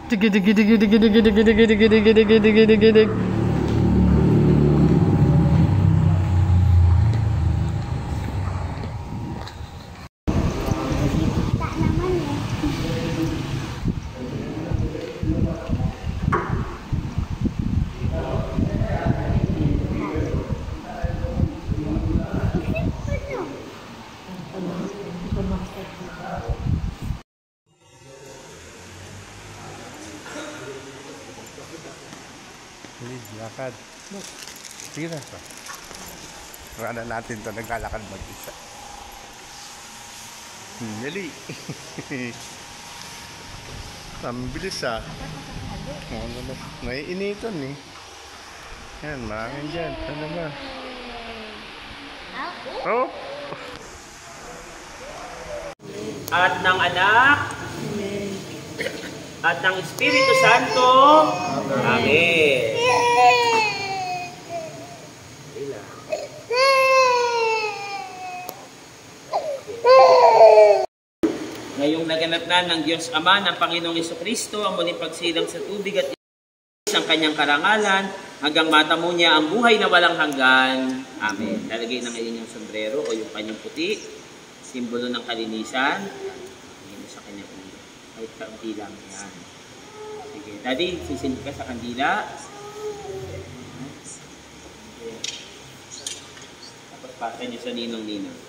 Digi digi digi digi digi digi digi digi digi digi digi digi digi. Lakad. Sige na. Rana natin to, naglalakad mag-isa. Dali. Ang bilis ah. Naiiniton eh. Yan, maraming dyan. Ano ba? Oh! At ng Anak at ng Espiritu Santo. Amen. Ngayong naganap na ng Diyos Ama ng Panginoong Jesucristo ang muling pagsilang sa tubig at ang kanyang karangalan hanggang matamo niya ang buhay na walang hanggan. Amen. Lalagay na ngayon yung sombrero o yung kanyang puti, simbolo ng kalinisan. Tingin mo sa kanyang ulo. Kahit kaunti lang yan. Sige. Daddy, sisilip ka sa kandila. Tapos patay niyo sa ninong-ninong.